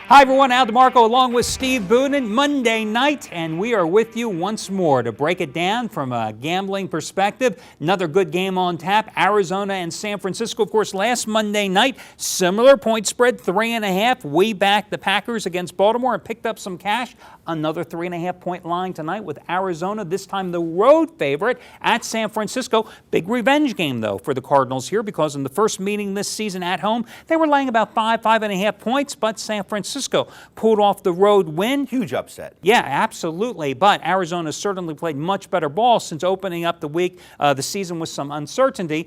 Hi everyone, Al DeMarco along with Steve Boonin, Monday night, and we are with you once more to break it down from a gambling perspective. Another good game on tap, Arizona and San Francisco. Of course, last Monday night, similar point spread, 3.5. We backed the Packers against Baltimore and picked up some cash. Another 3.5 point line tonight with Arizona, this time the road favorite at San Francisco. Big revenge game, though, for the Cardinals here because in the first meeting this season at home, they were laying about 5.5 points, but San Francisco pulled off the road win. Huge upset. Yeah, absolutely. But Arizona certainly played much better ball since opening up the season with some uncertainty.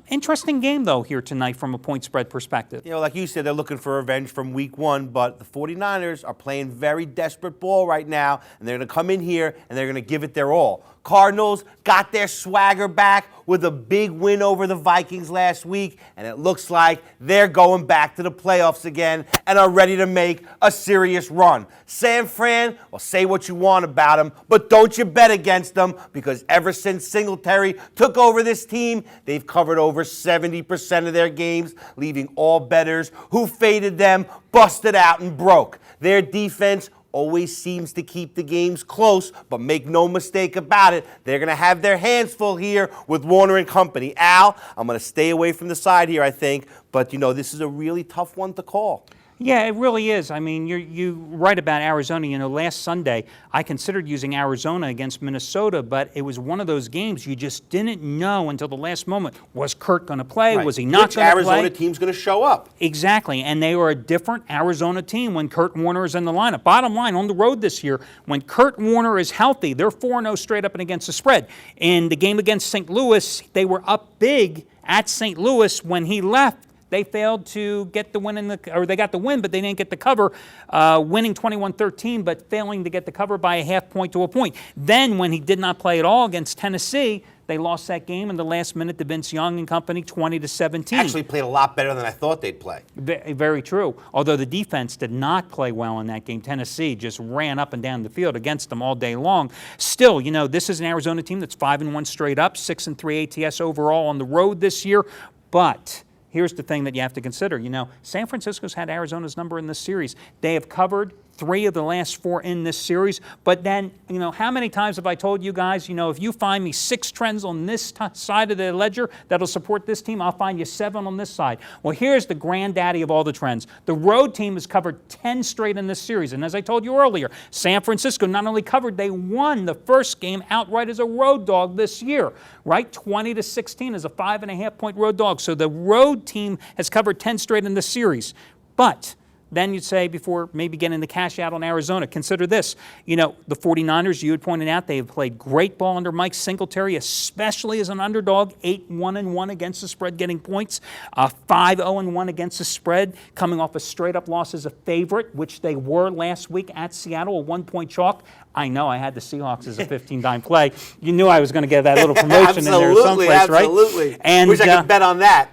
Interesting game, though, here tonight from a point spread perspective. You know, like you said, they're looking for revenge from week one, but the 49ers are playing very desperate ball right now, and they're going to come in here and they're going to give it their all. Cardinals got their swagger back with a big win over the Vikings last week, and it looks like they're going back to the playoffs again and are ready to make a serious run. San Fran, well, say what you want about them, but don't you bet against them because ever since Singletary took over this team, they've covered over 70% of their games, leaving all bettors who faded them busted out and broke. Their defense always seems to keep the games close, but make no mistake about it, they're going to have their hands full here with Warner and company. Al, I'm going to stay away from the side here, I think, but, you know, this is a really tough one to call. Yeah, it really is. I mean, you're right about Arizona. You know, last Sunday, I considered using Arizona against Minnesota, but it was one of those games you just didn't know until the last moment. Was Kurt going to play? Right. Was he not going to play? Which Arizona team's going to show up? Exactly, and they were a different Arizona team when Kurt Warner is in the lineup. Bottom line, on the road this year, when Kurt Warner is healthy, they're 4-0 straight up and against the spread. In the game against St. Louis, they were up big at St. Louis. When he left, they failed to get the win they got the win, but they didn't get the cover, winning 21-13, but failing to get the cover by a half point to a point. Then, when he did not play at all against Tennessee, they lost that game in the last minute to Vince Young and company, 20-17. Actually played a lot better than I thought they'd play. Very true. Although the defense did not play well in that game. Tennessee just ran up and down the field against them all day long. Still, you know, this is an Arizona team that's 5-1 straight up, 6-3 ATS overall on the road this year, but here's the thing that you have to consider. You know, San Francisco's had Arizona's number in this series. They have covered 3 of the last 4 in this series. But then, you know, how many times have I told you guys, you know, if you find me 6 trends on this side of the ledger that'll support this team, I'll find you 7 on this side. Well, here's the granddaddy of all the trends. The road team has covered 10 straight in this series. And as I told you earlier, San Francisco not only covered, they won the first game outright as a road dog this year, right? 20-16 as a 5.5 point road dog. So the road team has covered 10 straight in this series. But then you'd say, before maybe getting the cash out on Arizona, consider this. You know, the 49ers, you had pointed out, they have played great ball under Mike Singletary, especially as an underdog, 8-1-1 against the spread, getting points, 5-0-1 against the spread, coming off a straight-up loss as a favorite, which they were last week at Seattle, a 1-point chalk. I know I had the Seahawks as a 15-dime play. You knew I was going to get that little promotion in there someplace, right? Absolutely. And wish I could bet on that.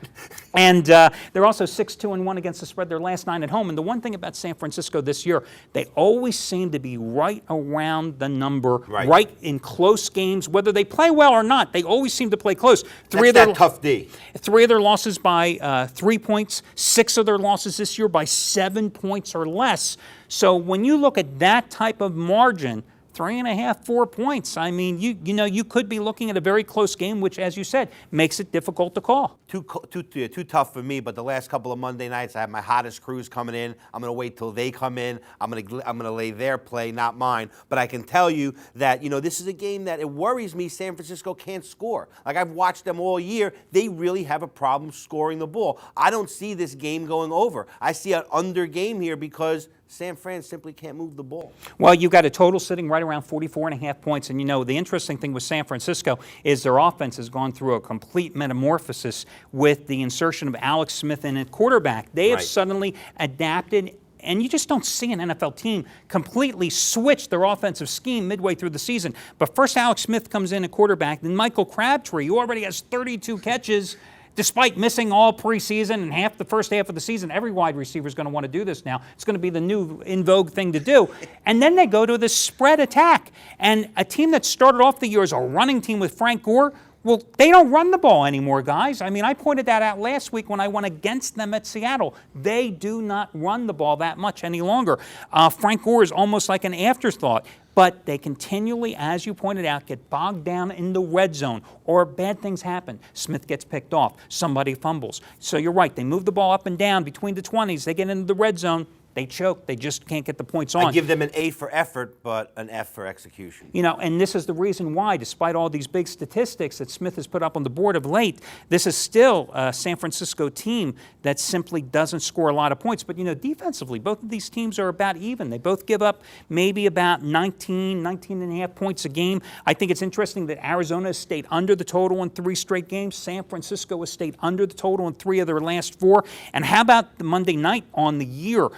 And they're also 6-2-1 against the spread their last 9 at home. And the one thing about San Francisco this year, they always seem to be right around the number, right in close games, whether they play well or not. They always seem to play close. That's that tough D. 3 of their losses by 3 points, 6 of their losses this year by 7 points or less. So when you look at that type of margin, 3.5, 4 points. I mean, you know, you could be looking at a very close game, which, as you said, makes it difficult to call. Too tough for me. But the last couple of Monday nights, I have my hottest crews coming in. I'm going to wait till they come in. I'm going to lay their play, not mine. But I can tell you that, you know, this is a game that it worries me. San Francisco can't score. Like, I've watched them all year. They really have a problem scoring the ball. I don't see this game going over. I see an under game here because San Fran simply can't move the ball. Well, you've got a total sitting right around 44.5 points. And, you know, the interesting thing with San Francisco is their offense has gone through a complete metamorphosis with the insertion of Alex Smith in at quarterback. They have suddenly adapted, and you just don't see an NFL team completely switch their offensive scheme midway through the season. But first Alex Smith comes in at quarterback, then Michael Crabtree, who already has 32 catches, despite missing all preseason and half the first half of the season. Every wide receiver is going to want to do this now. It's going to be the new in vogue thing to do. And then they go to the spread attack. And a team that started off the year as a running team with Frank Gore Well, they don't run the ball anymore, guys. I mean, I pointed that out last week when I went against them at Seattle. They do not run the ball that much any longer. Frank Gore is almost like an afterthought. But they continually, as you pointed out, get bogged down in the red zone, or bad things happen. Smith gets picked off. Somebody fumbles. So you're right. They move the ball up and down between the 20s. They get into the red zone. They choke. They just can't get the points on. I give them an A for effort, but an F for execution. You know, and this is the reason why, despite all these big statistics that Smith has put up on the board of late, this is still a San Francisco team that simply doesn't score a lot of points. But, you know, defensively, both of these teams are about even. They both give up maybe about 19 and a half points a game. I think it's interesting that Arizona has stayed under the total in 3 straight games. San Francisco has stayed under the total in 3 of their last 4. And how about the Monday night on the year?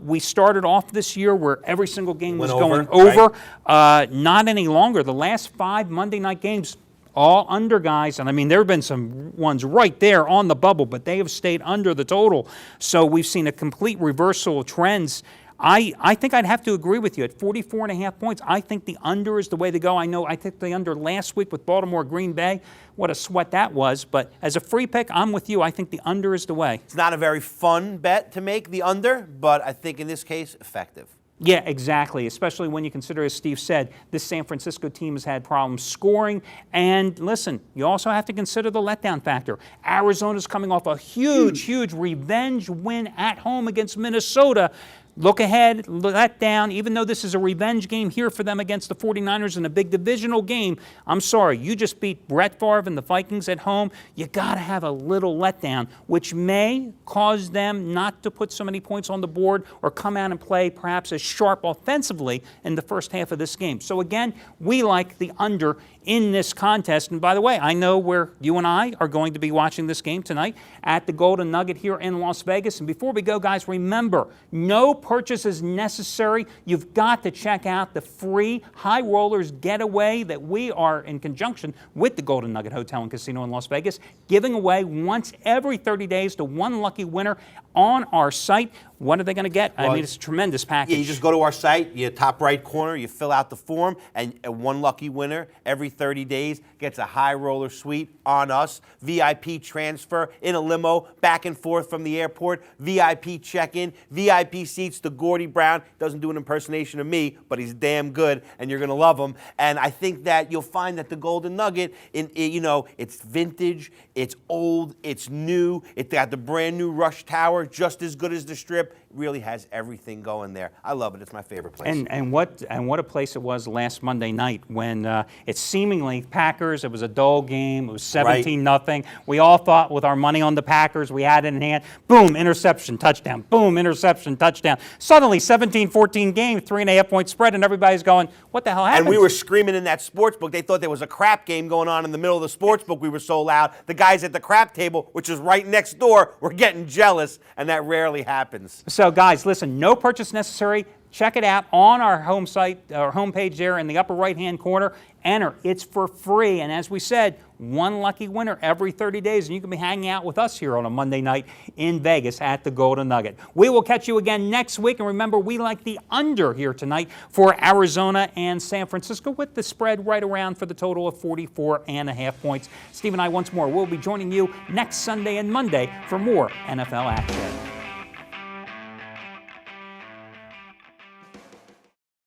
We started off this year where every single game was going over. Right. Not any longer. The last 5 Monday night games, all under, guys. And I mean, there have been some ones right there on the bubble, but they have stayed under the total. So we've seen a complete reversal of trends. I think I'd have to agree with you. At 44.5 points, I think the under is the way to go. I know I took the under last week with Baltimore Green Bay. What a sweat that was. But as a free pick, I'm with you. I think the under is the way. It's not a very fun bet to make, the under, but I think in this case, effective. Yeah, exactly, especially when you consider, as Steve said, this San Francisco team has had problems scoring. And listen, you also have to consider the letdown factor. Arizona's coming off a huge revenge win at home against Minnesota. Look ahead, let down, even though this is a revenge game here for them against the 49ers in a big divisional game. I'm sorry, you just beat Brett Favre and the Vikings at home. You got to have a little letdown, which may cause them not to put so many points on the board or come out and play perhaps as sharp offensively in the first half of this game. So again, we like the under in this contest. And by the way, I know where you and I are going to be watching this game tonight at the Golden Nugget here in Las Vegas. And before we go, guys, remember, no purchase is necessary. You've got to check out the free High Rollers Getaway that we are, in conjunction with the Golden Nugget Hotel and Casino in Las Vegas, giving away once every 30 days to one lucky winner on our site. What are they going to get? Well, I mean, it's a tremendous package. Yeah, you just go to our site, you top right corner, you fill out the form, and one lucky winner every 30 days gets a high roller suite on us, VIP transfer in a limo back and forth from the airport, VIP check-in, VIP seats to Gordy Brown. Doesn't do an impersonation of me, but he's damn good, and you're going to love him. And I think that you'll find that the Golden Nugget, it's vintage, it's old, it's new, it's got the brand new Rush Tower, just as good as the Strip. It really has everything going there. I love it. It's my favorite place. And what a place it was last Monday night when it's seemingly Packers. It was a dull game. It was 17-0. We all thought with our money on the Packers, we had it in hand. Boom, interception, touchdown. Boom, interception, touchdown. Suddenly, 17-14 game, 3.5 point spread, and everybody's going, what the hell happened? And we were screaming in that sports book. They thought there was a crap game going on in the middle of the sports book. We were so loud. The guys at the crap table, which is right next door, were getting jealous, and that rarely happens. So, guys, listen, no purchase necessary. Check it out on our home site, our homepage there in the upper right-hand corner. Enter. It's for free. And as we said, one lucky winner every 30 days. And you can be hanging out with us here on a Monday night in Vegas at the Golden Nugget. We will catch you again next week. And remember, we like the under here tonight for Arizona and San Francisco with the spread right around for the total of 44.5 points. Steve and I once more will be joining you next Sunday and Monday for more NFL action.